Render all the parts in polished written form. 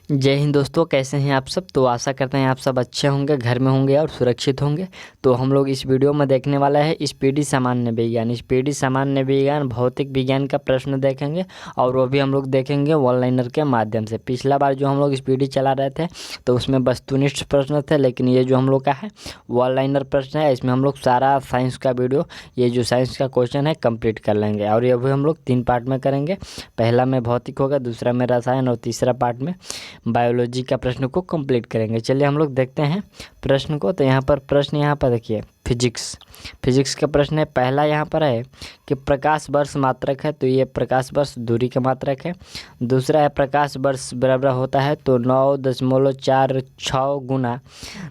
जय हिंद दोस्तों, कैसे हैं आप सब। तो आशा करते हैं आप सब अच्छे होंगे, घर में होंगे और सुरक्षित होंगे। तो हम लोग इस वीडियो में देखने वाला है स्पीडी सामान्य विज्ञान। स्पीडी सामान्य विज्ञान भौतिक विज्ञान का प्रश्न देखेंगे और वो भी हम लोग देखेंगे वन लाइनर के माध्यम से। पिछला बार जो हम लोग स्पीडी चला रहे थे तो उसमें वस्तुनिष्ठ प्रश्न थे, लेकिन ये जो हम लोग का है वन लाइनर प्रश्न है, इसमें हम लोग सारा साइंस का वीडियो, ये जो साइंस का क्वेश्चन है कंप्लीट कर लेंगे। और ये भी हम लोग 3 पार्ट में करेंगे। पहला में भौतिक होगा, दूसरा में रसायन और तीसरा पार्ट में बायोलॉजी का प्रश्न को कंप्लीट करेंगे। चलिए हम लोग देखते हैं प्रश्न को। तो यहाँ पर प्रश्न, यहाँ पर देखिए फिजिक्स का प्रश्न है। पहला यहाँ पर है कि प्रकाश वर्ष मात्रक है, तो ये प्रकाश वर्ष दूरी का मात्रक है। दूसरा है प्रकाश वर्ष बराबर होता है तो 9.46 गुना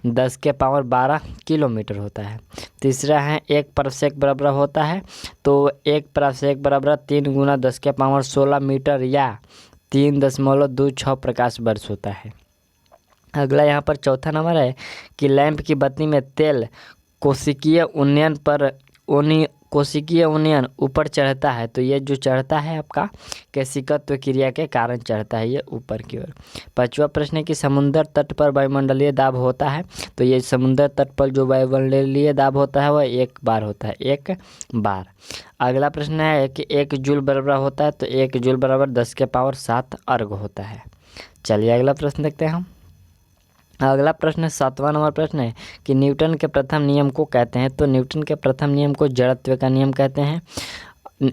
10⁻12 किलोमीटर होता है। तीसरा है 1 पारसेक बराबर होता है तो 1 पारसेक बराबर 3 गुना 10⁻16 मीटर या 3.26 प्रकाश वर्ष होता है। अगला यहाँ पर चौथा नंबर है कि लैंप की बत्ती में तेल कोशिकीय उन्नयन ऊपर चढ़ता है, तो ये जो चढ़ता है आपका केशिकत्व क्रिया के कारण चढ़ता है, ये ऊपर की ओर। पांचवा प्रश्न है कि समुद्र तट पर वायुमंडलीय दाब होता है, तो ये समुद्र तट पर जो वायुमंडलीय दाब होता है वह 1 बार होता है, 1 बार। अगला प्रश्न है कि 1 जूल बराबर होता है, तो 1 जूल बराबर 10⁻7 अर्ग होता है। चलिए अगला प्रश्न देखते हैं हम। अगला प्रश्न 7वां नंबर प्रश्न है कि न्यूटन के प्रथम नियम को कहते हैं, तो न्यूटन के प्रथम नियम को जड़त्व का नियम कहते हैं।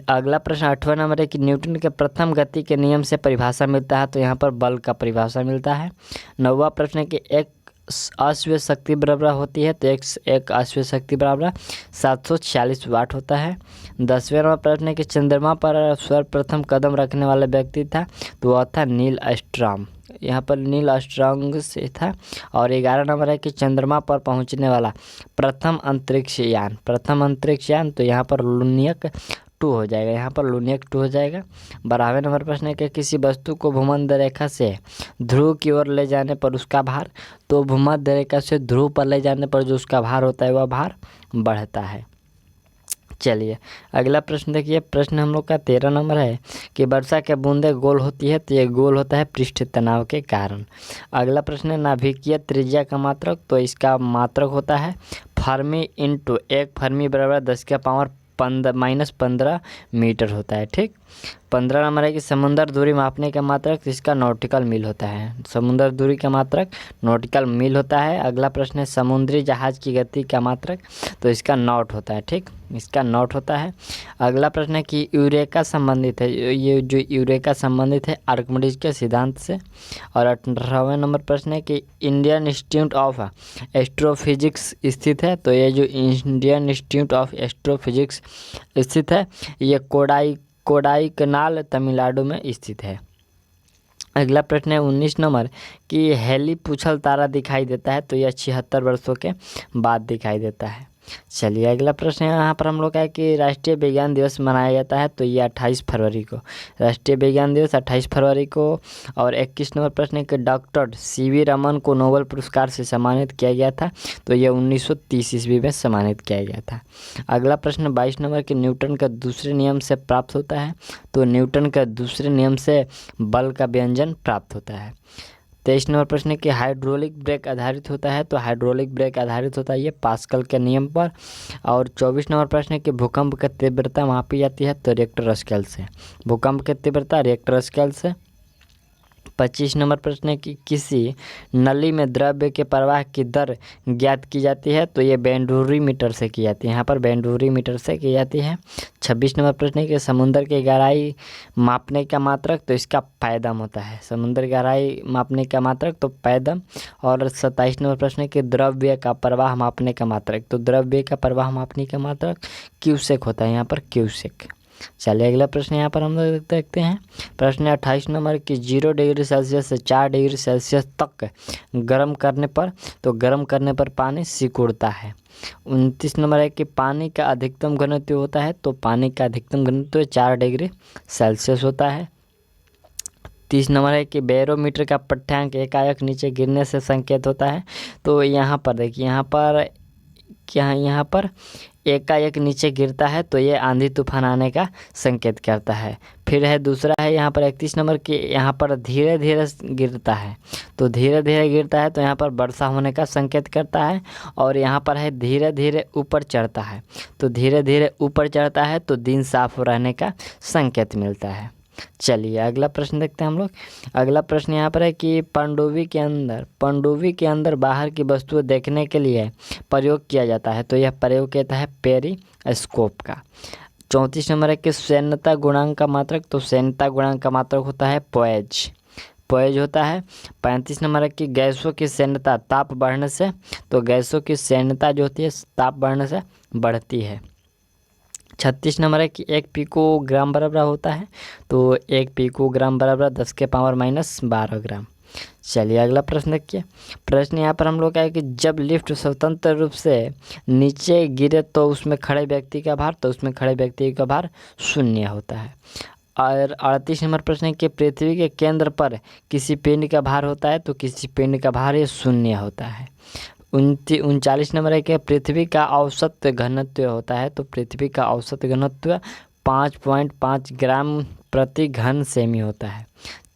अगला प्रश्न 8वां नंबर है कि न्यूटन के प्रथम गति के नियम से परिभाषा मिलता है, तो यहाँ पर बल का परिभाषा मिलता है। 9वां प्रश्न है कि एक अश्व शक्ति बराबर होती है, तो एक अश्व शक्ति बराबर 746 वाट होता है। 10वें नंबर प्रश्न है कि चंद्रमा पर सर्वप्रथम कदम रखने वाला व्यक्ति था, तो वह था नील आर्मस्ट्रांग। यहाँ पर नील आर्मस्ट्रांग से था। और 11 नंबर है कि चंद्रमा पर पहुंचने वाला प्रथम अंतरिक्ष यान, तो यहाँ पर लुनियक 2 हो जाएगा, यहाँ पर लुनियक 2 हो जाएगा। 12वें नंबर प्रश्न है कि किसी वस्तु को भूमध्य रेखा से ध्रुव की ओर ले जाने पर उसका भार, तो भूमध्य रेखा से ध्रुव पर ले जाने पर जो उसका भार होता है वह भार बढ़ता है। चलिए अगला प्रश्न देखिए। प्रश्न हम लोग का 13 नंबर है कि वर्षा के बूंदे गोल होती है, तो ये गोल होता है पृष्ठ तनाव के कारण। अगला प्रश्न है नाभिकीय त्रिज्या का मात्रक, तो इसका मात्रक होता है फर्मी इंटू 1 फर्मी बराबर 10⁻15 मीटर होता है, ठीक। 15 नंबर है कि समुद्र दूरी मापने का मात्रक, इसका नॉटिकल मील होता है। समुद्र दूरी का मात्रक नॉटिकल मील होता है। अगला प्रश्न है समुद्री जहाज की गति का मात्रक, तो इसका नॉट होता है, ठीक, इसका नॉट होता है। अगला प्रश्न है कि यूरेका संबंधित है, ये जो यूरेका संबंधित है आर्किमिडीज के सिद्धांत से। और 18वें नंबर प्रश्न है कि इंडियन इंस्टीट्यूट ऑफ एस्ट्रोफिजिक्स स्थित है, तो ये जो इंडियन इंस्टीट्यूट ऑफ एस्ट्रोफिजिक्स स्थित है ये कोडाईकनाल तमिलनाडु में स्थित है। अगला प्रश्न है 19 नंबर कि हेली पूछल तारा दिखाई देता है, तो यह 76 वर्षों के बाद दिखाई देता है। चलिए अगला प्रश्न है यहाँ पर हम लोग का है कि राष्ट्रीय विज्ञान दिवस मनाया जाता है, तो ये 28 फरवरी को, राष्ट्रीय विज्ञान दिवस 28 फरवरी को। और 21 नंबर प्रश्न है कि डॉक्टर CV रमन को नोबेल पुरस्कार से सम्मानित किया गया था, तो ये 1930 ईस्वी में सम्मानित किया गया था। अगला प्रश्न 22 नंबर कि न्यूटन का दूसरे नियम से प्राप्त होता है, तो न्यूटन का दूसरे नियम से बल का व्यंजन प्राप्त होता है। 23 नंबर प्रश्न है कि हाइड्रोलिक ब्रेक आधारित होता है, तो हाइड्रोलिक ब्रेक आधारित होता है ये पास्कल के नियम पर। और 24 नंबर प्रश्न है कि भूकंप की तीव्रता मापी जाती है, तो रिएक्टर स्केल से, भूकंप की तीव्रता रिएक्टर स्केल से। 25 नंबर प्रश्न है कि किसी नली में द्रव्य के प्रवाह की दर ज्ञात की जाती है, तो ये बेंडूरी मीटर से की जाती है, यहाँ पर बेंडूरी मीटर से की जाती है। 26 नंबर प्रश्न है कि समुद्र की गहराई मापने का मात्रक, तो इसका पैदम होता है, समुद्र की गहराई मापने का मात्रक तो पैदम। और 27 नंबर प्रश्न है कि द्रव्य का प्रवाह मापने का मात्रक, तो द्रव्य का प्रवाह मापने का मात्रक क्यूसेक होता है, यहाँ पर क्यूसेक। चलिए अगला प्रश्न यहाँ पर हम लोग देखते हैं। प्रश्न 28 नंबर की 0 डिग्री सेल्सियस से 4 डिग्री सेल्सियस तक गर्म करने पर, तो गर्म करने पर पानी सिकुड़ता है। 29 नंबर है कि पानी का अधिकतम घनत्व होता है, तो पानी का अधिकतम घनत्व 4 डिग्री सेल्सियस होता है। 30 नंबर है कि बैरोमीटर का पट्टांक एकाएक नीचे गिरने से संकेत होता है, तो यहाँ पर देखिए, यहाँ पर यहाँ पर एकाएक नीचे गिरता है तो ये आंधी तूफान आने का संकेत करता है। फिर है दूसरा है यहाँ पर 31 नंबर की, यहाँ पर धीरे धीरे गिरता है तो धीरे धीरे गिरता है तो यहाँ पर वर्षा होने का संकेत करता है। और यहाँ पर है धीरे धीरे ऊपर चढ़ता है तो धीरे धीरे ऊपर चढ़ता है तो दिन साफ रहने का संकेत मिलता है। चलिए अगला प्रश्न देखते हैं हम लोग। अगला प्रश्न यहाँ पर है कि पनडुब्बी के अंदर बाहर की वस्तुएं देखने के लिए प्रयोग किया जाता है तो यह प्रयोग कहता है पेरिस्कोप का। 34 नंबर है कि सैन्यता गुणांक का मात्रक, तो सैन्यता गुणांक का मात्रक होता है पोएज होता है। 35 नंबर है कि गैसों की सैन्यता ताप बढ़ने से, तो गैसों की सैन्यता जो होती है ताप बढ़ने से बढ़ती है। 36 नंबर है कि 1 पिकोग्राम बराबर होता है, तो 1 पिकोग्राम बराबर 10⁻12 ग्राम। चलिए अगला प्रश्न देखिए। प्रश्न यहाँ पर हम लोग का है कि जब लिफ्ट स्वतंत्र रूप से नीचे गिरे तो उसमें खड़े व्यक्ति का भार, तो उसमें खड़े व्यक्ति का भार 0 होता है। और 38 नंबर प्रश्न है कि पृथ्वी के केंद्र पर किसी पिंड का भार होता है, तो किसी पिंड का भार ये 0 होता है। 39 नंबर है कि पृथ्वी का औसत घनत्व होता है, तो पृथ्वी का औसत घनत्व 5.5 ग्राम प्रति घन सेमी होता है।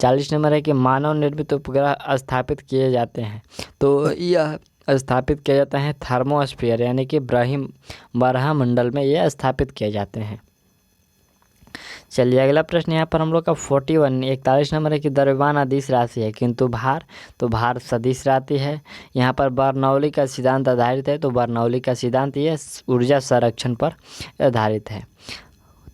40 नंबर है कि मानव निर्मित उपग्रह स्थापित किए जाते हैं, तो यह स्थापित किए जाते हैं थर्मोस्फीयर यानी कि ब्रह्मंडल में ये स्थापित किए जाते हैं। चलिए अगला प्रश्न यहाँ पर हम लोग का 41 नंबर है कि द्रव्यमान अदिश राशि है किंतु भार सदिश राशि है। यहाँ पर बर्नौली का सिद्धांत आधारित है, तो बर्नौली का सिद्धांत ये ऊर्जा संरक्षण पर आधारित है।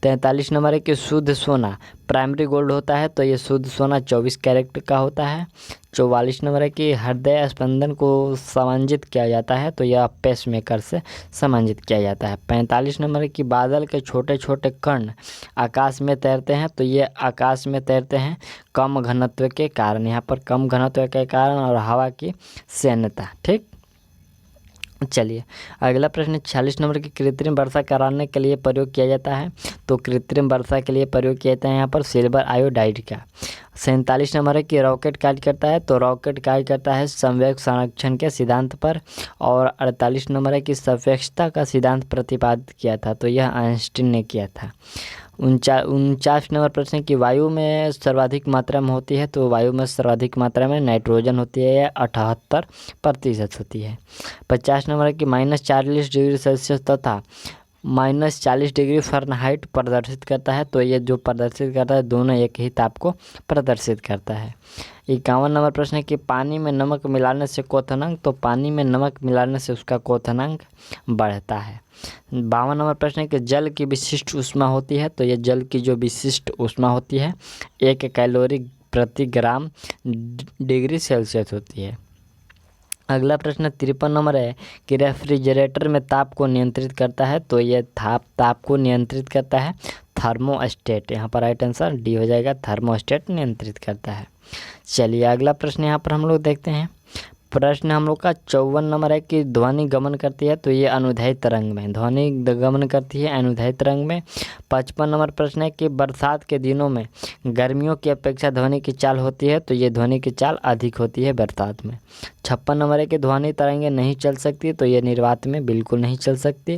43 नंबर है कि शुद्ध सोना प्राइमरी गोल्ड होता है, तो ये शुद्ध सोना 24 कैरेट का होता है। 44 नंबर है कि हृदय स्पंदन को समांजित किया जाता है, तो यह पेसमेकर से समांजित किया जाता है। 45 नंबर है कि बादल के छोटे छोटे कण आकाश में तैरते हैं, तो ये आकाश में तैरते हैं कम घनत्व के कारण, यहाँ पर कम घनत्व के कारण और हवा की सैन्यता। ठीक, चलिए अगला प्रश्न 46 नंबर की कृत्रिम वर्षा कराने के लिए प्रयोग किया जाता है, तो कृत्रिम वर्षा के लिए प्रयोग किया जाता है यहाँ पर सिल्वर आयोडाइड का। 47 नंबर है कि रॉकेट कार्य करता है, तो रॉकेट कार्य करता है संवेग संरक्षण के सिद्धांत पर। और 48 नंबर है कि सापेक्षता का सिद्धांत प्रतिपादित किया था, तो यह आइंस्टीन ने किया था। 49 नंबर प्रश्न है कि वायु में सर्वाधिक मात्रा में होती है, तो वायु में सर्वाधिक मात्रा में नाइट्रोजन होती है, यह 78% होती है। 50 नंबर है कि -40 डिग्री सेल्सियस तथा -40 डिग्री फ़ारेनहाइट प्रदर्शित करता है, तो ये जो प्रदर्शित करता है दोनों एक ही ताप को प्रदर्शित करता है। 51 नंबर प्रश्न है कि पानी में नमक मिलाने से क्वथनांक, तो पानी में नमक मिलाने से उसका क्वथनांक बढ़ता है। 52 नंबर प्रश्न है कि जल की विशिष्ट ऊष्मा होती है, तो ये जल की जो विशिष्ट ऊष्मा होती है 1 कैलोरी प्रति ग्राम डिग्री सेल्सियस होती है। अगला प्रश्न 53 नंबर है कि रेफ्रिजरेटर में ताप को नियंत्रित करता है, तो ये ताप को नियंत्रित करता है थर्मोस्टेट। यहाँ पर राइट आंसर डी हो जाएगा, थर्मोस्टेट नियंत्रित करता है। चलिए अगला प्रश्न यहाँ पर हम लोग देखते हैं। प्रश्न हम लोग का 54 नंबर है कि ध्वनि गमन करती है, तो ये अनुदैर्ध्य तरंग में ध्वनि गमन करती है अनुदैर्ध्य तरंग में। 55 नंबर प्रश्न है कि बरसात के दिनों में गर्मियों की अपेक्षा ध्वनि की चाल होती है, तो ये ध्वनि की चाल अधिक होती है बरसात में। 56 नंबर है कि ध्वनि तरंगें नहीं चल सकती, तो ये निर्वात में बिल्कुल नहीं चल सकती।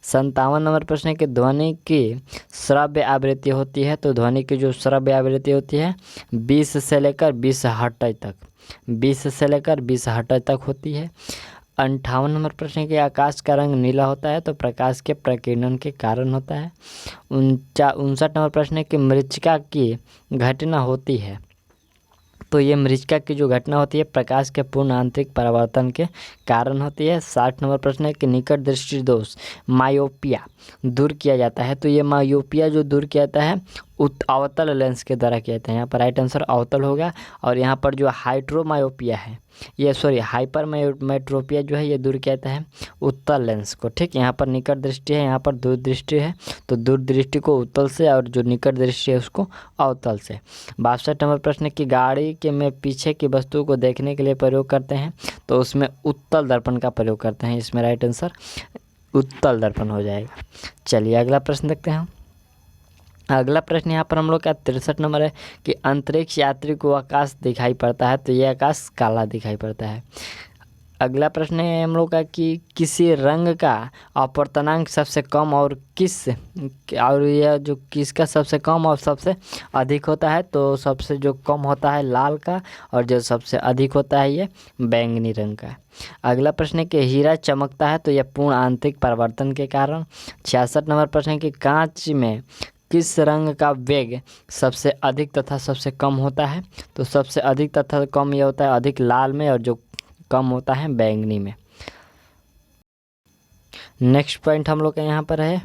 57 नंबर प्रश्न है कि ध्वनि की श्रव्य आवृत्ति होती है, तो ध्वनि की जो श्रव्य आवृत्ति होती है 20 से लेकर 20 हर्ट्ज तक 20 से लेकर 20 हर्ट्ज तक होती है। 58 नंबर प्रश्न के आकाश का रंग नीला होता है, तो प्रकाश के प्रकीर्णन के कारण होता है। 59 नंबर प्रश्न है कि मृच्छका की घटना होती है, तो ये मृच्छका की जो घटना होती है प्रकाश के पूर्ण आंतरिक परावर्तन के कारण होती है। 60 नंबर प्रश्न है कि निकट दृष्टि दोष मायोपिया दूर किया जाता है, तो ये मायोपिया जो दूर किया जाता है अवतल लेंस के द्वारा किया जाता है। यहाँ पर राइट आंसर अवतल होगा। और यहाँ पर जो हाइड्रोमायोपिया है हाइपरमेट्रोपिया जो है ये दूर किया जाता है उत्तल लेंस को। ठीक, यहाँ पर निकट दृष्टि है, यहाँ पर दूर दृष्टि है, तो दूर दृष्टि को उत्तल से और जो निकट दृष्टि है उसको अवतल से। 62 नंबर प्रश्न की गाड़ी के में पीछे की वस्तु को देखने के लिए प्रयोग करते हैं, तो उसमें उत्तल दर्पण का प्रयोग करते हैं। इसमें राइट आंसर उत्तल दर्पण हो जाएगा। चलिए अगला प्रश्न देखते हैं। अगला प्रश्न यहाँ पर हम लोग का 63 नंबर है कि अंतरिक्ष यात्री को आकाश दिखाई पड़ता है, तो ये आकाश काला दिखाई पड़ता है। अगला प्रश्न है हम लोग का कि किसी रंग का अपवर्तनांक सबसे कम और यह जो किसका सबसे कम और सबसे अधिक होता है, तो सबसे जो कम होता है लाल का, और जो सबसे अधिक होता है ये बैंगनी रंग का। अगला प्रश्न है कि हीरा चमकता है तो यह पूर्ण आंतरिक परावर्तन के कारण। 66 नंबर प्रश्न है कि कांच में किस रंग का वेग सबसे अधिक तथा सबसे कम होता है, तो सबसे अधिक तथा कम यह होता है अधिक लाल में, और जो कम होता है बैंगनी में। नेक्स्ट पॉइंट हम लोग का यहाँ पर है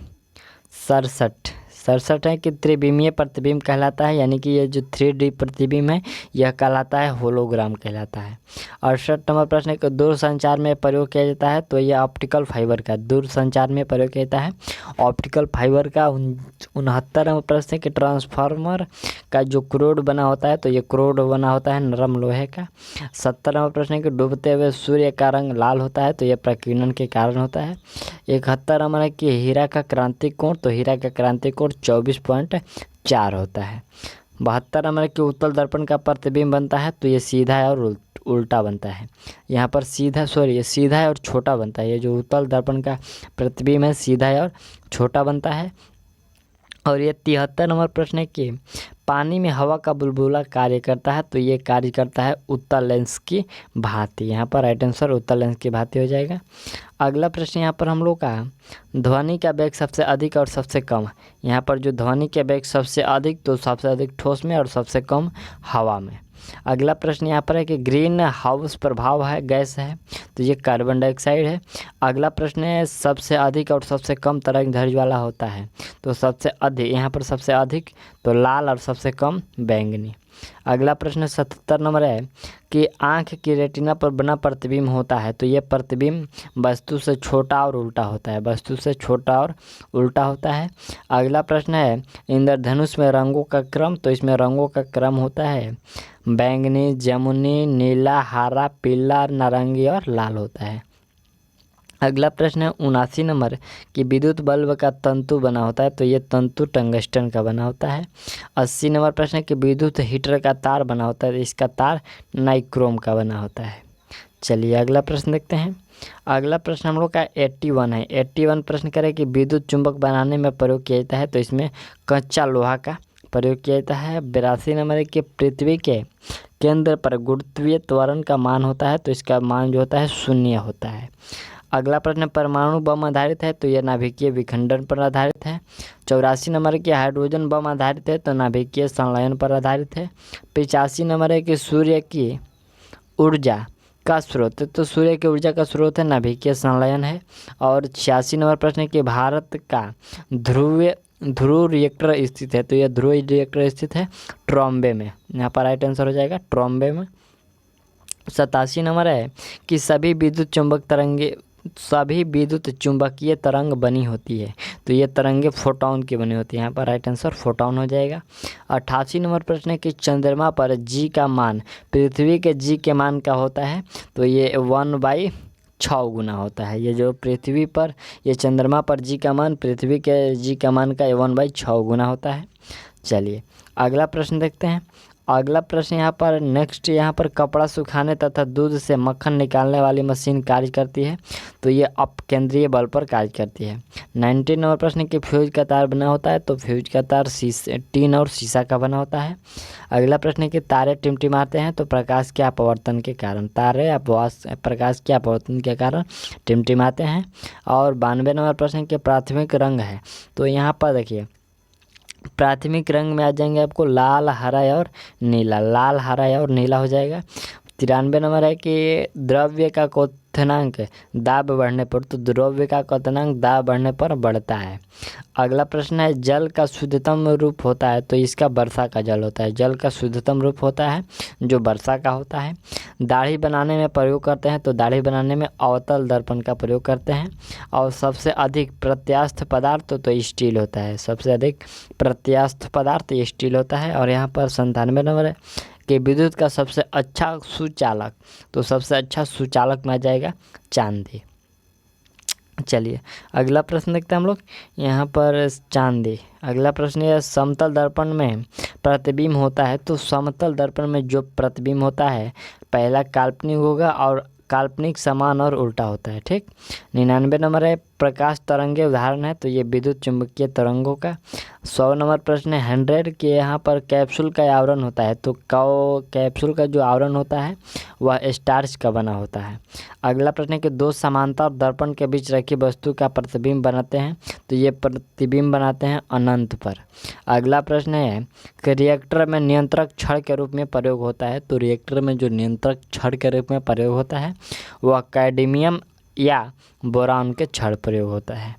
67 है कि त्रिविमीय प्रतिबिंब कहलाता है, यानी कि ये जो 3D प्रतिबिंब है यह कहलाता है होलोग्राम कहलाता है। 68 नंबर प्रश्न है कि दूरसंचार में प्रयोग किया जाता है, तो यह ऑप्टिकल फाइबर का दूरसंचार में प्रयोग किया जाता है ऑप्टिकल फाइबर का। 69 नंबर प्रश्न है कि ट्रांसफार्मर का जो क्रोड बना होता है, तो ये क्रोड बना होता है नरम लोहे का। 70 नंबर प्रश्न है कि डूबते हुए सूर्य का रंग लाल होता है, तो यह प्रकीर्णन के कारण होता है। 71 नंबर है कि हीरा का क्रांतिक कोण, तो हीरा का क्रांतिक कोण 24.4 होता है। 72 नंबर कि उत्तल दर्पण का प्रतिबिंब बनता है, तो ये सीधा है और उल्टा बनता है। यहाँ पर ये सीधा है और छोटा बनता है। ये जो उत्तल दर्पण का प्रतिबिंब है सीधा है और छोटा बनता है। और ये 73 नंबर प्रश्न है कि पानी में हवा का बुलबुला कार्य करता है, तो ये कार्य करता है उत्तल लेंस की भांति। यहाँ पर राइट आंसर उत्तल लेंस की भांति हो जाएगा। अगला प्रश्न यहाँ पर हम लोग का ध्वनि का वेग सबसे अधिक और सबसे कम। यहाँ पर जो ध्वनि के वेग सबसे अधिक, तो सबसे अधिक ठोस में और सबसे कम हवा में। अगला प्रश्न यहाँ पर है कि ग्रीन हाउस प्रभाव है गैस है, तो ये कार्बन डाइऑक्साइड है। अगला प्रश्न है सबसे अधिक और सबसे कम तरंगदैर्घ्य वाला होता है, तो सबसे अधिक यहाँ पर सबसे अधिक तो लाल और सबसे कम बैंगनी। अगला प्रश्न 77 नंबर है कि आँख की रेटिना पर बना प्रतिबिंब होता है, तो ये प्रतिबिंब वस्तु से छोटा और उल्टा होता है, वस्तु से छोटा और उल्टा होता है। अगला प्रश्न है इंद्रधनुष में रंगों का क्रम, तो इसमें रंगों का क्रम होता है बैंगनी, जमुनी, नीला, हरा, पीला, नारंगी और लाल होता है। अगला प्रश्न है 79 नंबर कि विद्युत बल्ब का तंतु बना होता है, तो ये तंतु टंगस्टन का बना होता है। 80 नंबर प्रश्न है कि विद्युत हीटर का तार बना होता है, तो इसका तार नाइक्रोम का बना होता है। चलिए अगला प्रश्न देखते हैं। अगला प्रश्न हम लोग का 81 है। 81 प्रश्न करें कि विद्युत चुंबक बनाने में प्रयोग किया जाता है, तो इसमें कच्चा लोहा का प्रयोग किया जाता है। 82 नंबर है कि पृथ्वी के केंद्र पर गुरुत्वीय त्वरण का मान होता है, तो इसका मान जो होता है 0 होता है। अगला प्रश्न परमाणु बम आधारित है, तो यह नाभिकीय विखंडन पर आधारित है। 84 नंबर की हाइड्रोजन बम आधारित है, तो नाभिकीय संलयन पर आधारित है। 85 नंबर है कि सूर्य की ऊर्जा का स्रोत है, तो सूर्य की ऊर्जा का स्रोत है नाभिकीय संलयन है। और 86 नंबर प्रश्न है कि भारत का ध्रुव रिएक्टर स्थित है, तो यह ध्रुव रिएक्टर स्थित है ट्रॉम्बे में। यहाँ पर राइट आंसर हो जाएगा ट्रॉम्बे में। 87 नंबर है कि सभी विद्युत चुंबकीय तरंग बनी होती है, तो ये तरंगे फोटॉन की बनी होती है। यहाँ पर राइट आंसर फोटॉन हो जाएगा। 88 नंबर प्रश्न है कि चंद्रमा पर जी का मान पृथ्वी के जी के मान का होता है, तो ये 1/6 गुना होता है। ये जो पृथ्वी पर ये चंद्रमा पर जी का मान पृथ्वी के जी का मान का 1/6 गुना होता है। चलिए अगला प्रश्न देखते हैं। अगला प्रश्न यहाँ पर कपड़ा सुखाने तथा दूध से मक्खन निकालने वाली मशीन कार्य करती है, तो ये अपकेंद्रीय बल पर कार्य करती है। 19 नंबर प्रश्न कि फ्यूज का तार बना होता है, तो फ्यूज का तार टीन और शीशा का बना होता है। अगला प्रश्न कि तारे टिमटिमाते हैं, तो प्रकाश के अपवर्तन के कारण प्रकाश के अपवर्तन के कारण टिमटिमाते हैं। और 92 नंबर प्रश्न कि प्राथमिक रंग है, तो यहाँ पर देखिए प्राथमिक रंग में आ जाएंगे आपको लाल, हरा और नीला। लाल, हरा और नीला हो जाएगा। 93 नंबर है कि द्रव्य का क्वथनांक दाब बढ़ने पर, तो द्रव्य का क्वथनांक दाब बढ़ने पर बढ़ता है। अगला प्रश्न है जल का शुद्धतम रूप होता है, तो इसका वर्षा का जल होता है। जल का शुद्धतम रूप होता है जो वर्षा का होता है। दाढ़ी बनाने में प्रयोग करते हैं, तो दाढ़ी बनाने में अवतल दर्पण का प्रयोग करते हैं। और सबसे अधिक प्रत्यास्थ पदार्थ तो स्टील होता है। सबसे अधिक प्रत्यास्थ पदार्थ स्टील होता है। और यहाँ पर 97 नंबर है कि विद्युत का सबसे अच्छा सुचालक, तो सबसे अच्छा सुचालक में आ जाएगा चांदी। चलिए अगला प्रश्न देखते हैं हम लोग। यहाँ पर चांदी। अगला प्रश्न है समतल दर्पण में प्रतिबिंब होता है, तो समतल दर्पण में जो प्रतिबिंब होता है पहला काल्पनिक होगा और काल्पनिक, समान और उल्टा होता है। ठीक। 99 नंबर है प्रकाश तरंगे उदाहरण है, तो ये विद्युत चुंबकीय तरंगों का। 100 नंबर प्रश्न है 100 के यहाँ पर कैप्सूल का आवरण होता है, तो कैप्सूल का जो आवरण होता है वह स्टार्च का बना होता है। अगला प्रश्न है कि दो समांतर दर्पण के बीच रखी वस्तु का प्रतिबिंब बनाते हैं, तो ये प्रतिबिंब बनाते हैं अनंत पर। अगला प्रश्न है कि रिएक्टर में नियंत्रक छड़ के रूप में प्रयोग होता है, तो रिएक्टर में जो नियंत्रक छड़ के रूप में प्रयोग होता है वह कैडमियम या बोरान के छड़ प्रयोग होता है।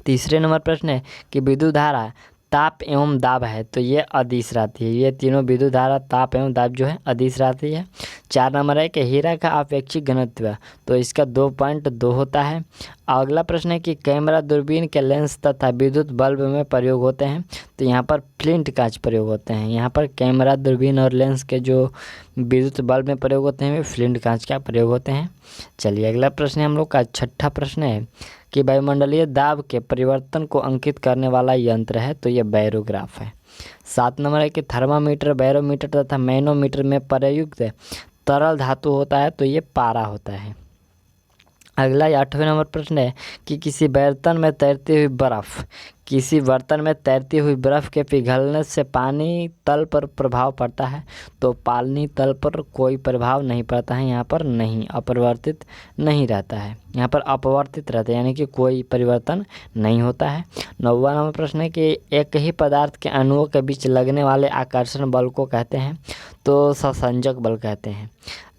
तीसरे नंबर प्रश्न है कि विद्युत धारा ताप एवं दाब है, तो ये अदिश राशि है। ये तीनों विद्युत धारा, ताप एवं दाब जो है अदिश राशि है। 4 नंबर है कि हीरा का आपेक्षिक घनत्व, तो इसका 2.2 होता है। अगला प्रश्न है कि कैमरा, दूरबीन के लेंस तथा विद्युत बल्ब में प्रयोग होते हैं, तो यहाँ पर फ्लिंट कांच प्रयोग होते हैं। यहाँ पर कैमरा, दूरबीन और लेंस के जो विद्युत बल्ब में प्रयोग होते हैं वे फ्लिंट कांच का प्रयोग होते हैं। चलिए अगला प्रश्न है हम लोग का छठा प्रश्न है कि वायुमंडलीय दाब के परिवर्तन को अंकित करने वाला यंत्र है, तो ये बैरोग्राफ है। 7 नंबर है कि थर्मामीटर, बैरोमीटर तथा मैनोमीटर में प्रयुक्त तरल धातु होता है, तो ये पारा होता है। अगला 8वें नंबर प्रश्न है कि किसी बर्तन में तैरती हुई बर्फ़ के पिघलने से पानी तल पर प्रभाव पड़ता है, तो पानी तल पर कोई प्रभाव नहीं पड़ता है, यहाँ पर नहीं, अपरिवर्तित नहीं रहता है, यहाँ पर अपवर्तित रहता है, यानी कि कोई परिवर्तन नहीं होता है। 9वां नंबर प्रश्न है कि एक ही पदार्थ के अणुओं के बीच लगने वाले आकर्षण बल को कहते हैं, तो संसंजक बल कहते हैं।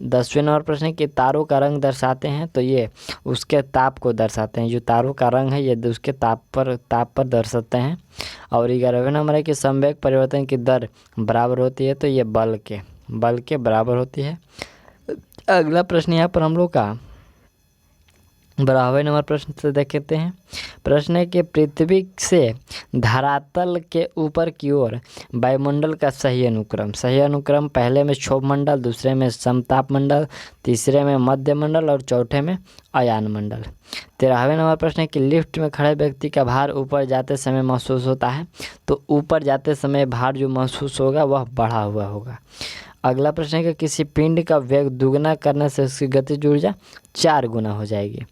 10वें नंबर प्रश्न है कि तारों का रंग दर्शाते हैं, तो ये उसके ताप को दर्शाते हैं। जो तारों का रंग है ये उसके ताप पर दर्शाते हैं। और 11वें नंबर है कि संवेग परिवर्तन की दर बराबर होती है, तो ये बल के बराबर होती है। अगला प्रश्न यहाँ पर हम लोग का 12वें नंबर प्रश्न से देखते हैं। प्रश्न है कि पृथ्वी से धरातल के ऊपर की ओर वायुमंडल का सही अनुक्रम पहले में क्षोभ मंडल, दूसरे में समताप मंडल, तीसरे में मध्य मंडल और चौथे में अयान मंडल। 13वें नंबर प्रश्न है कि लिफ्ट में खड़े व्यक्ति का भार ऊपर जाते समय महसूस होता है, तो ऊपर जाते समय भार जो महसूस होगा वह बढ़ा हुआ होगा। अगला प्रश्न है कि किसी पिंड का वेग दुगना करने से उसकी गतिज ऊर्जा 4 गुना हो जाएगी।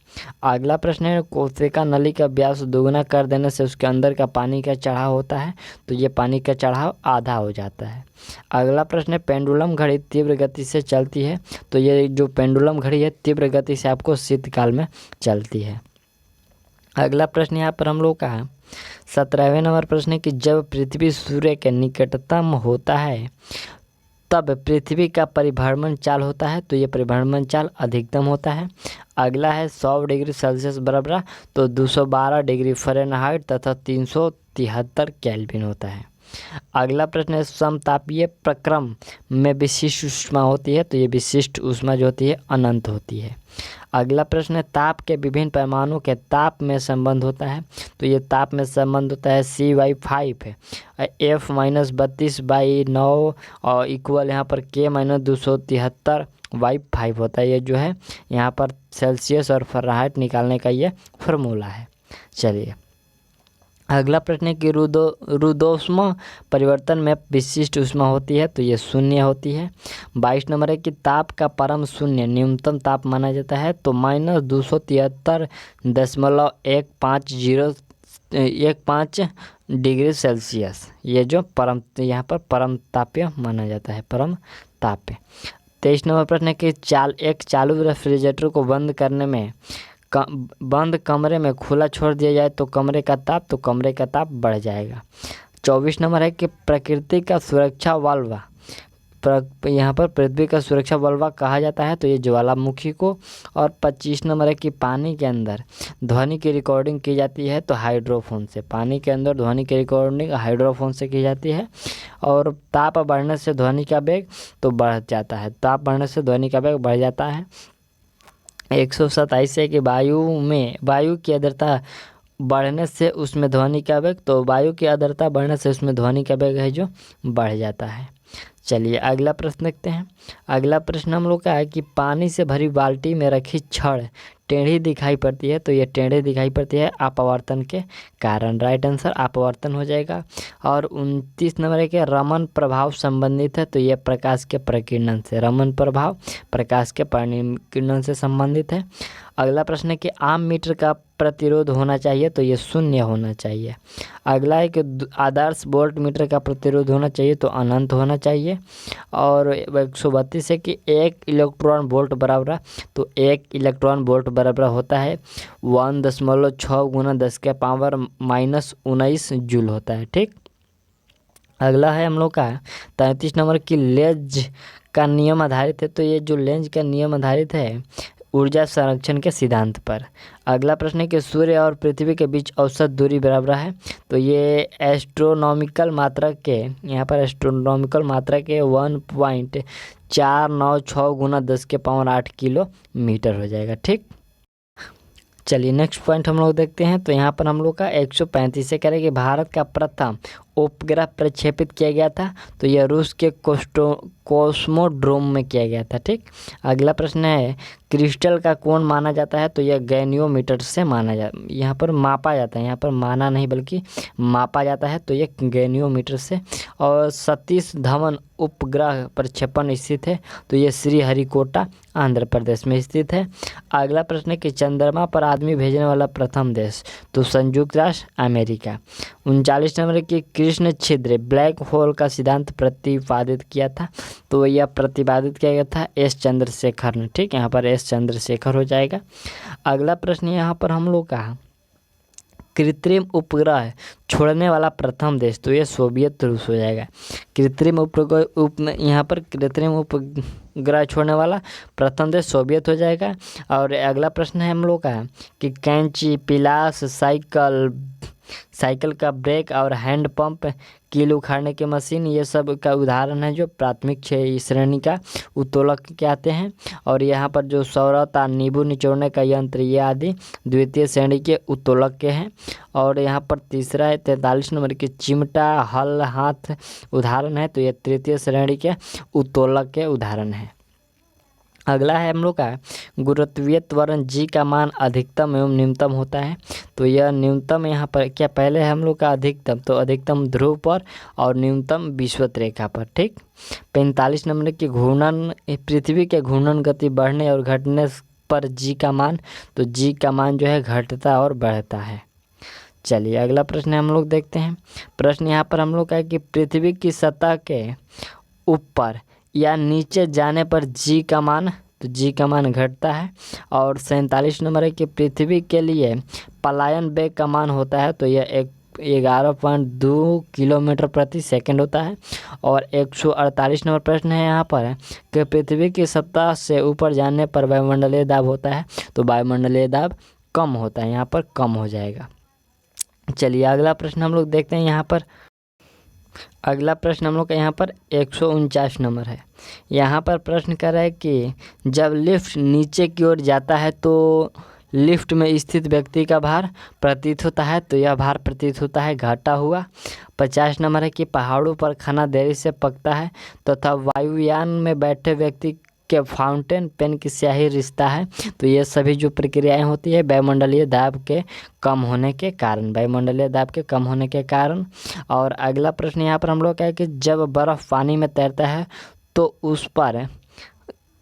अगला प्रश्न है कोशिका नली का व्यास दुगना कर देने से उसके अंदर का पानी का चढ़ाव होता है, तो ये पानी का चढ़ाव आधा हो जाता है। अगला प्रश्न है पेंडुलम घड़ी तीव्र गति से चलती है, तो ये जो पेंडुलम घड़ी है तीव्र गति से आपको शीतकाल में चलती है। अगला प्रश्न यहाँ पर हम लोग का 17वें नंबर प्रश्न है कि जब पृथ्वी सूर्य के निकटतम होता है तब पृथ्वी का परिभ्रमण चाल होता है, तो ये परिभ्रमण चाल अधिकतम होता है। अगला है 100 डिग्री सेल्सियस बराबर, तो 212 डिग्री फ़ारेनहाइट तथा 373 केल्विन होता है। अगला प्रश्न है समतापीय प्रक्रम में विशिष्ट ऊष्मा होती है, तो ये विशिष्ट ऊष्मा जो होती है अनंत होती है। अगला प्रश्न है ताप के विभिन्न पैमानों के ताप में संबंध होता है, तो ये ताप में संबंध होता है C/5 है, F-32/9 और इक्वल यहाँ पर K-273/5 होता है। ये जो है यहाँ पर सेल्सियस और फ़ारेनहाइट निकालने का ये फार्मूला है। चलिए अगला प्रश्न है कि रुद्धोष्मा परिवर्तन में विशिष्ट ऊष्मा होती है, तो ये 0 होती है। 22 नंबर है कि ताप का परम शून्य न्यूनतम ताप माना जाता है, तो -273.150 डिग्री सेल्सियस, ये जो यहाँ पर परम ताप्य माना जाता है, परम ताप्य। 23 नंबर प्रश्न है कि एक चालू रेफ्रिजरेटर को बंद कमरे में खुला छोड़ दिया जाए तो कमरे का ताप बढ़ जाएगा। 24 नंबर है कि प्रकृति का सुरक्षा वाल्व, यहाँ पर पृथ्वी का सुरक्षा वाल्व कहा जाता है, तो ये ज्वालामुखी को। और 25 नंबर है कि पानी के अंदर ध्वनि की रिकॉर्डिंग की जाती है, तो हाइड्रोफोन से, पानी के अंदर ध्वनि की रिकॉर्डिंग हाइड्रोफोन से की जाती है। और ताप बढ़ने से ध्वनि का वेग तो बढ़ जाता है, 127 है कि वायु की आर्द्रता बढ़ने से उसमें ध्वनि का वेग, तो वायु की आर्द्रता बढ़ने से उसमें ध्वनि का वेग है जो बढ़ जाता है। चलिए अगला प्रश्न देखते हैं। अगला प्रश्न हम लोग का है कि पानी से भरी बाल्टी में रखी छड़ टेढ़ी दिखाई पड़ती है, तो ये टेढ़ी दिखाई पड़ती है अपवर्तन के कारण। राइट आंसर अपवर्तन हो जाएगा। और 29 नंबर है कि रमन प्रभाव संबंधित है, तो ये प्रकाश के प्रकीर्णन से, रमन प्रभाव प्रकाश के प्रकीर्णन से संबंधित है। अगला प्रश्न है कि आम मीटर का प्रतिरोध होना चाहिए, तो ये 0 होना चाहिए। अगला है कि आदर्श वोल्ट मीटर का प्रतिरोध होना चाहिए, तो अनंत होना चाहिए। और 132 है कि 1 इलेक्ट्रॉन वोल्ट बराबर, तो 1 इलेक्ट्रॉन वोल्ट बराबर होता है 1.6 गुना 10⁻⁻19 जूल होता है। ठीक। अगला है हम लोग का 33 नंबर की लेंज का नियम आधारित है, तो ये जो लेंज का नियम आधारित है ऊर्जा संरक्षण के सिद्धांत पर। अगला प्रश्न है कि सूर्य और पृथ्वी के बीच औसत दूरी बराबर है, तो ये एस्ट्रोनॉमिकल मात्रा के, यहाँ पर एस्ट्रोनॉमिकल मात्रा के 1.496 गुना 10⁸ किलोमीटर हो जाएगा। ठीक। चलिए नेक्स्ट पॉइंट हम लोग देखते हैं। तो यहाँ पर हम लोग का 135 से करें कि भारत का प्रथम उपग्रह प्रक्षेपित किया गया था, तो यह रूस के कोस्मोड्रोम में किया गया था। ठीक। अगला प्रश्न है क्रिस्टल का कोण माना जाता है, तो यह गैनियोमीटर से माना यहाँ पर मापा जाता है, यहाँ पर माना नहीं बल्कि मापा जाता है, तो यह गैनियोमीटर से। और सतीश धवन उपग्रह प्रक्षेपण स्थित है, तो यह श्रीहरिकोटा आंध्र प्रदेश में स्थित है। अगला प्रश्न है कि चंद्रमा पर आदमी भेजने वाला प्रथम देश, तो संयुक्त राष्ट्र अमेरिका। 39 नंबर की कृष्ण छिद्र ब्लैक होल का सिद्धांत प्रतिपादित किया था, तो यह प्रतिपादित किया गया था एस चंद्रशेखर ने। ठीक। यहाँ पर एस चंद्रशेखर हो जाएगा। अगला प्रश्न यहाँ पर हम लोग का कृत्रिम उपग्रह छोड़ने वाला प्रथम देश, तो ये सोवियत रूस हो जाएगा। कृत्रिम उपग्रह यहाँ पर कृत्रिम उपग्रह छोड़ने वाला प्रथम देश सोवियत हो जाएगा। और अगला प्रश्न है हम लोग का कि कैंची, पिलास, साइकिल का ब्रेक और हैंड पंप, कील उखाड़ने की मशीन, ये सब का उदाहरण है जो प्राथमिक श्रेणी का उत्तोलक के आते हैं। और यहाँ पर जो सौरता, नींबू निचोड़ने का यंत्र, ये आदि द्वितीय श्रेणी के उत्तोलक के हैं। और यहाँ पर तीसरा है 43 नंबर की चिमटा, हल, हाथ उदाहरण है, तो ये तृतीय श्रेणी के उत्तोलक के उदाहरण है। अगला है हम लोग का गुरुत्वीय त्वरण जी का मान अधिकतम एवं न्यूनतम होता है, तो यह न्यूनतम यहाँ पर क्या पहले है हम लोग का अधिकतम, तो अधिकतम ध्रुव पर और न्यूनतम विषुवत रेखा पर। ठीक। 45 नंबर की घूर्णन, पृथ्वी के घूर्णन गति बढ़ने और घटने पर जी का मान, तो जी का मान जो है घटता और बढ़ता है। चलिए अगला प्रश्न हम लोग देखते हैं। प्रश्न यहाँ पर हम लोग का है कि पृथ्वी की सतह के ऊपर या नीचे जाने पर जी का मान, तो जी का मान घटता है। और 47 नंबर है कि पृथ्वी के लिए पलायन वेग का मान होता है, तो यह 11.2 किलोमीटर प्रति सेकंड होता है। और 148 नंबर प्रश्न है यहाँ पर कि पृथ्वी की सतह से ऊपर जाने पर वायुमंडलीय दाब होता है, तो वायुमंडलीय दाब कम होता है, यहाँ पर कम हो जाएगा। चलिए अगला प्रश्न हम लोग देखते हैं। यहाँ पर अगला प्रश्न हम लोग का यहाँ पर 149 नंबर है। यहाँ पर प्रश्न कर रहा है कि जब लिफ्ट नीचे की ओर जाता है तो लिफ्ट में स्थित व्यक्ति का भार प्रतीत होता है, तो यह भार प्रतीत होता है घटा हुआ। 50 नंबर है कि पहाड़ों पर खाना देरी से पकता है, तथा वायुयान में बैठे व्यक्ति के फाउंटेन पेन की स्याही रिश्ता है, तो ये सभी जो प्रक्रियाएं होती है वायुमंडलीय दाब के कम होने के कारण, वायुमंडलीय दाब के कम होने के कारण। और अगला प्रश्न यहाँ पर हम लोग का है कि जब बर्फ़ पानी में तैरता है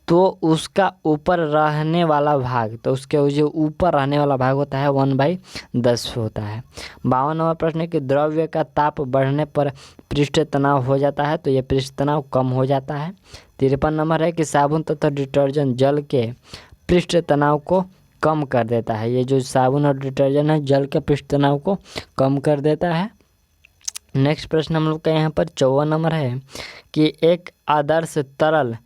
तो उसका ऊपर रहने वाला भाग, तो उसके जो ऊपर रहने वाला भाग होता है 1/10 होता है। 52 नंबर प्रश्न है कि द्रव्य का ताप बढ़ने पर पृष्ठ तनाव हो जाता है, तो ये पृष्ठ तनाव कम हो जाता है। 53 नंबर है कि साबुन तथा डिटर्जेंट जल के पृष्ठ तनाव को कम कर देता है, ये जो साबुन और डिटर्जेंट है जल के पृष्ठ तनाव को कम कर देता है। नेक्स्ट प्रश्न हम लोग का यहाँ पर 54 नंबर है कि एक आदर्श तरल,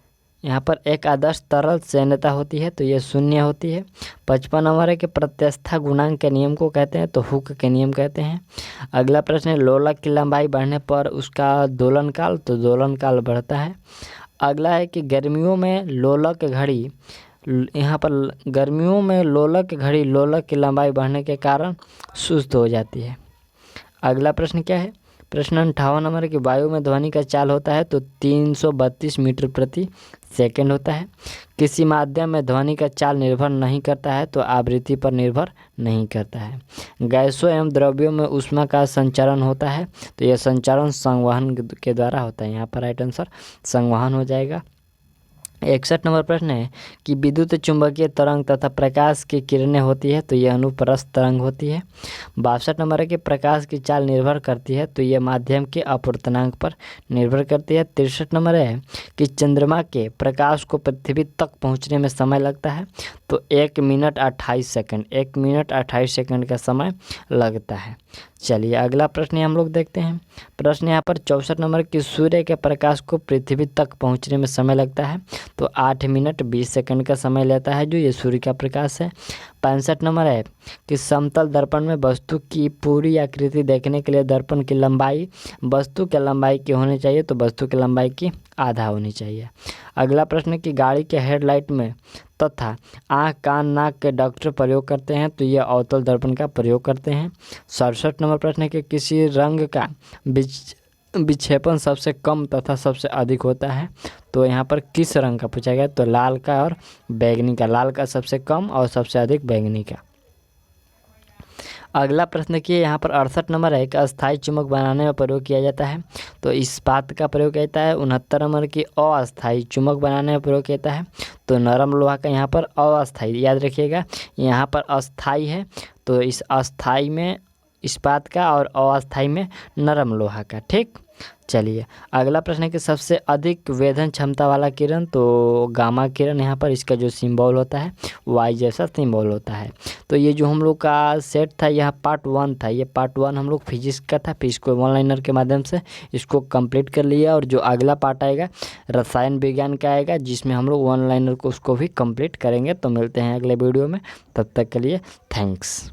यहाँ पर एक आदर्श तरल सांद्रता होती है, तो ये 0 होती है। 55 नंबर है कि प्रत्यवस्था गुणांक के नियम को कहते हैं, तो हुक के नियम कहते हैं। अगला प्रश्न है लोलक की लंबाई बढ़ने पर उसका दोलनकाल, तो दोलनकाल बढ़ता है। अगला है कि गर्मियों में लोलक घड़ी, यहाँ पर गर्मियों में लोलक घड़ी लोलक की लंबाई बढ़ने के कारण सुस्त हो जाती है। अगला प्रश्न क्या है? प्रश्न 58 नंबर की वायु में ध्वनि का चाल होता है, तो 332 मीटर प्रति सेकंड होता है। किसी माध्यम में ध्वनि का चाल निर्भर नहीं करता है तो आवृत्ति पर निर्भर नहीं करता है। गैसों एवं द्रव्यों में ऊष्मा का संचारण होता है तो यह संचारण संवहन के द्वारा होता है। यहाँ पर राइट आंसर संवहन हो जाएगा। 61 नंबर प्रश्न है कि विद्युत चुंबकीय तरंग तथा प्रकाश की किरणें होती है तो यह अनुप्रस्थ तरंग होती है। 62 नंबर है कि प्रकाश की चाल निर्भर करती है तो यह माध्यम के अपवर्तनांक पर निर्भर करती है। 63 नंबर है कि चंद्रमा के प्रकाश को पृथ्वी तक पहुंचने में समय लगता है तो 1 मिनट 28 सेकंड 1 मिनट 28 सेकंड का समय लगता है। चलिए अगला प्रश्न हम लोग देखते हैं। प्रश्न यहाँ पर 64 नंबर कि सूर्य के प्रकाश को पृथ्वी तक पहुँचने में समय लगता है तो 8 मिनट 20 सेकंड का समय लेता है जो ये सूर्य का प्रकाश है। 65 नंबर है कि समतल दर्पण में वस्तु की पूरी आकृति देखने के लिए दर्पण की लंबाई वस्तु की लंबाई की होनी चाहिए तो वस्तु की लंबाई की आधा होनी चाहिए। अगला प्रश्न कि गाड़ी के हेडलाइट में तथा आँख कान नाक के डॉक्टर प्रयोग करते हैं तो ये अवतल दर्पण का प्रयोग करते हैं। 67 नंबर प्रश्न है कि किसी रंग का विक्षेपण सबसे कम तथा सबसे अधिक होता है तो यहाँ पर किस रंग का पूछा गया तो लाल का और बैंगनी का। लाल का सबसे कम और सबसे अधिक बैंगनी का। अगला प्रश्न कि यहाँ पर 68 नंबर है कि अस्थायी चुंबक बनाने में प्रयोग किया जाता है तो इस्पात का प्रयोग किया जाता है। 69 नंबर की अस्थायी चुंबक बनाने में प्रयोग किया जाता है तो नरम लोहा का। यहाँ पर अस्थायी याद रखिएगा, यहाँ पर अस्थायी है तो इस अस्थायी में इस्पात का और अस्थायी में नरम लोहा का। ठीक, चलिए अगला प्रश्न है कि सबसे अधिक वेधन क्षमता वाला किरण तो गामा किरण। यहाँ पर इसका जो सिंबल होता है वाई जैसा सिंबल होता है। तो ये जो हम लोग का सेट था यह पार्ट 1 था। ये पार्ट 1 हम लोग फिजिक्स का था, फिर इसको वन लाइनर के माध्यम से इसको कंप्लीट कर लिया और जो अगला पार्ट आएगा रसायन विज्ञान का आएगा जिसमें हम लोग वन लाइनर को उसको भी कंप्लीट करेंगे। तो मिलते हैं अगले वीडियो में, तब तक के लिए थैंक्स।